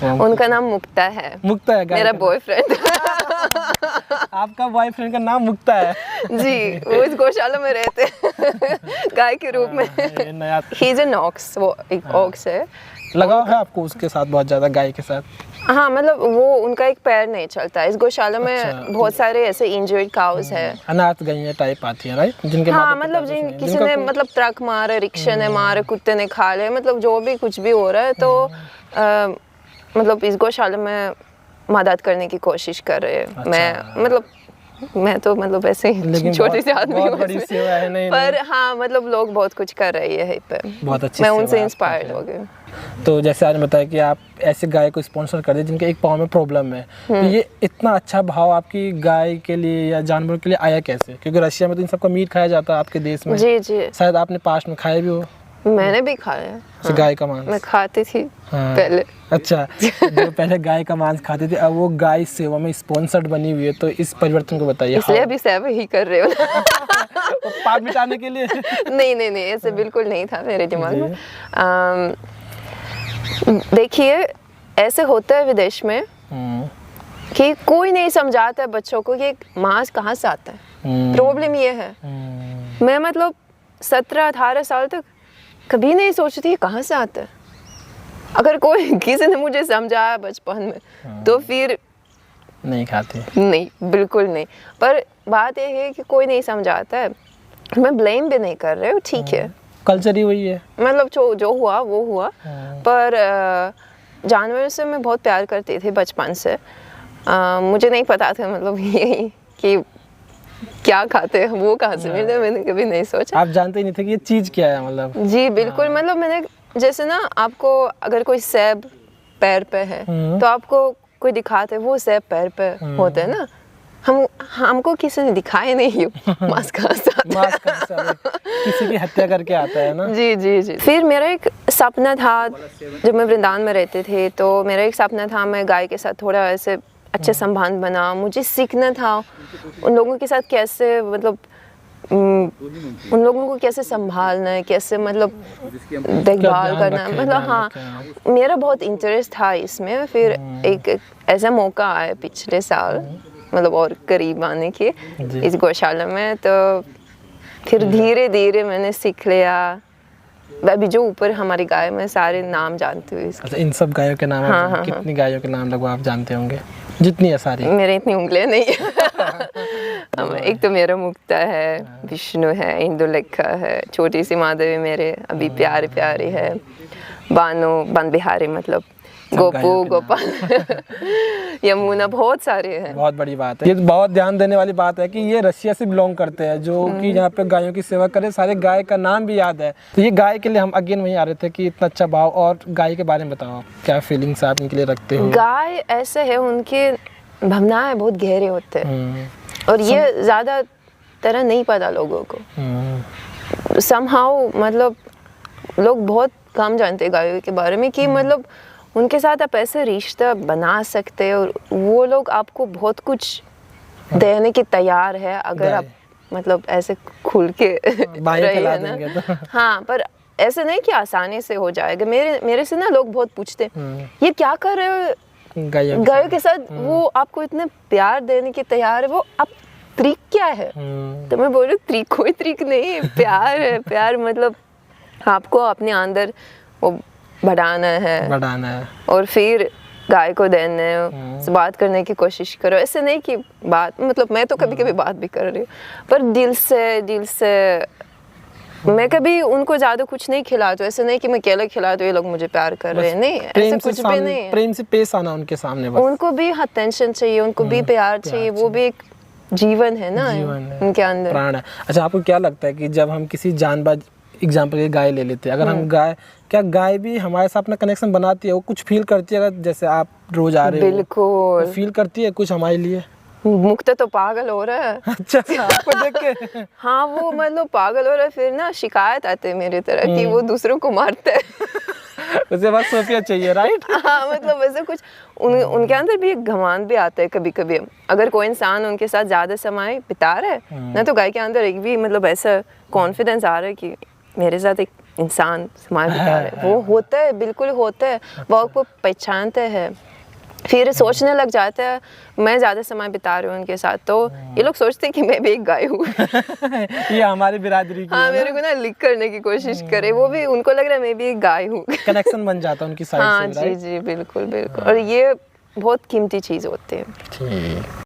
उनका नाम मुक्ता है। मुक्ता है मेरा बॉयफ्रेंड। आपका बॉयफ्रेंड का नाम मुक्ता है? जी, वो इस गौशाला में रहते हैं गाय के रूप में। ही इज एन ऑक्स, वो एक ऑक्स है। लगाव है आपको उसके साथ बहुत ज़्यादा, गाय के साथ? हाँ, मतलब वो उनका एक पैर नहीं चलता। इस गौशाला में अच्छा, बहुत सारे ऐसे इंजर्ड काउस है, अनाथ गैया टाइप आती है, राइट? जिनके हाँ, मतलब किसी ने मतलब ट्रक मारे, रिक्शे ने मारे, कुत्ते ने खा ले, मतलब जो भी कुछ भी हो रहा है, तो मतलब इस गौशाला में मदद करने की कोशिश कर रहे हैं। अच्छा। मैं तो मतलब ऐसे ही छोटे से आदमी हूँ, नहीं, पर हाँ, मतलब लोग बहुत कुछ कर रही है पे। बहुत अच्छी मैं उनसे इंस्पायर्ड हो गई। तो जैसे आपने बताया कि आप ऐसे गाय को स्पॉन्सर कर दे जिनके एक पाँव में प्रॉब्लम है, तो ये इतना अच्छा भाव आपकी गाय के लिए या जानवरों के लिए आया कैसे? क्योंकि रशिया में तो इन सबका मीट खाया जाता है, आपके देश में जी जी, शायद आपने पास्ट में खाया भी हो। मैंने भी खाया है। हाँ, गाय का मांस मैं खाती थी पहले। अच्छा, जो पहले गाय का मांस खाते थे, अब वो गाय सेवा में स्पॉन्सर्ड बनी हुई है, तो इस परिवर्तन को बताइए। इसलिए अभी सेवा ही कर रहे हो पाप मिटाने के लिए? नहीं, ऐसे बिल्कुल नहीं था मेरे दिमाग में। देखिए, ऐसे होता है विदेश में कि कोई नहीं समझाता है बच्चों को कि मांस कहाँ से आता है। प्रॉब्लम ये है, मैं मतलब 17-18 साल तक कभी नहीं सोचती कहाँ से आता है। अगर कोई किसी ने मुझे समझाया बचपन में, तो फिर नहीं खाते। नहीं, बिल्कुल नहीं। पर बात यह है कि कोई नहीं समझाता है। मैं ब्लेम भी नहीं कर रही हूँ, ठीक है, कल्चर ही वही है, मतलब जो हुआ वो हुआ। पर जानवरों से मैं बहुत प्यार करती थी बचपन से। मुझे नहीं पता था मतलब यही कि क्या खाते हैं, वो कहाँ से मिलते, मैंने कभी नहीं सोचा। आप जानते ही नहीं थे कि ये चीज़ क्या है, मतलब? जी बिल्कुल, मतलब मैंने जैसे ना, आपको अगर कोई सेब पैर पे है तो आपको कोई दिखाते, वो सेब पैर पे होते हैं ना, हमको किसी ने दिखाया नहीं मांस कहाँ से आता है। किसी की हत्या करके आता है ना। जी। फिर मेरा एक सपना था, जब मैं वृंदावन में रहते थे, तो मेरा एक सपना था मैं गाय के साथ थोड़ा ऐसे अच्छे संबंध बना। मुझे सीखना था उन लोगों के साथ कैसे, मतलब उन लोगों को कैसे संभालना है, कैसे मतलब देखभाल करना है, मतलब हाँ, मेरा बहुत इंटरेस्ट था इसमें। फिर एक ऐसा मौका आया पिछले साल, मतलब और करीब आने के इस गौशाला में, तो फिर धीरे धीरे मैंने सीख लिया। अभी जो ऊपर हमारी गाय में सारे नाम जानती हूँ। अच्छा, इन सब गायों के नाम? हाँ, कितनी गायों के नाम लगभग आप जानते होंगे? जितनी है सारी? मेरे इतनी उंगलियां नहीं एक तो मेरा मुक्ता है, विष्णु है, इंदुलेखा है, छोटी सी माधवी मेरे अभी प्यारे प्यारे है, बानो, बन बिहारी, मतलब गोपू, गोपाल यमुना, बहुत सारे हैं। बहुत बड़ी बात है, ये बहुत ध्यान देने वाली बात है कि ये रशिया से बिलोंग करते हैं, जो कि यहाँ पे गायों की सेवा करे, सारे गाय का नाम भी याद है। तो ये गाय के लिए हम अगेन वहीं आ रहे थे कि इतना अच्छा भाव। और गाय के बारे में बताओ, आप क्या फीलिंग्स आप इनके लिए रखते हो? गाय ऐसे है, उनके भावनाएं बहुत गहरे होते हैं और ये ज्यादा तरह नहीं पता लोगों को। समहाउ मतलब लोग बहुत कम जानते हैं गायों के बारे में कि मतलब उनके साथ आप ऐसे रिश्ता बना सकते हैं और वो लोग आपको बहुत कुछ देने की तैयार है, अगर आप मतलब ऐसे खुल के रहे हैं ना। तो। हाँ, पर ऐसे नहीं कि आसानी से हो जाएगा। मेरे से ना लोग बहुत पूछते ये क्या कर रहे हो गायों के साथ, वो आपको इतने प्यार देने की तैयार है, वो आप ट्रिक क्या है? तो मैं बोल रही हूँ ट्रिक, कोई ट्रिक नहीं, प्यार है। प्यार मतलब आपको अपने अंदर वो बढ़ाना है और फिर गाय को देने से बात करने की कोशिश करो। ऐसे नहीं कि बात, मतलब मैं तो कभी कभी बात भी कर रही हूँ, पर दिल से मैं कभी उनको ज्यादा कुछ नहीं खिलाती हूँ। ऐसे नहीं कि मैं केला खिलाती हूँ ये लोग मुझे प्यार कर रहे हैं, नहीं, ऐसे कुछ भी नहीं। प्रेम से पेश आना उनके सामने, बस। उनको भी अटेंशन चाहिए, उनको भी प्यार चाहिए, वो भी एक जीवन है ना, उनके अंदर प्राण है। अच्छा, आपको क्या लगता है कि जब हम किसी जानबाज, एग्जाम्पल ये गाय ले लेते हैं, अगर हम क्या गाय भी हमारे साथ अपना कनेक्शन बनाती है? वो कुछ फील करती है? अगर जैसे आप रोज आ रहे हो, बिल्कुल फील करती है कुछ हमारे लिए? मुक्ता तो पागल हो रहा है। अच्छा, आपको देख के? हाँ, वो मतलब पागल हो रहा है। फिर ना शिकायत आती है मेरी तरह कि वो दूसरों को मारता है। उसे बस सोफिया चाहिए, राइट? हाँ, मतलब वैसे कुछ उनके अंदर भी एक घमंड भी आता है कभी कभी। अगर कोई इंसान उनके साथ ज्यादा समय बिता रहा है ना, तो गाय के अंदर एक भी मतलब ऐसा कॉन्फिडेंस आ रहा है कि मेरे साथ एक इंसान समय बिता रहे, वो होता है, बिल्कुल होता है, वो आपको पहचानते हैं, फिर सोचने लग जाते हैं मैं ज़्यादा समय बिता रही हूँ उनके साथ, तो ये लोग सोचते हैं कि मैं भी एक गाय हूँ। ये हमारी बिरादरी की हाँ, मेरे को ना लिक करने की कोशिश करे, वो भी उनको लग रहा है मैं भी एक गाय हूँ। कनेक्शन बन जाता है उनकी साइड हाँ से, जी जी बिल्कुल बिल्कुल, और ये बहुत कीमती चीज़ होती है। ठीक।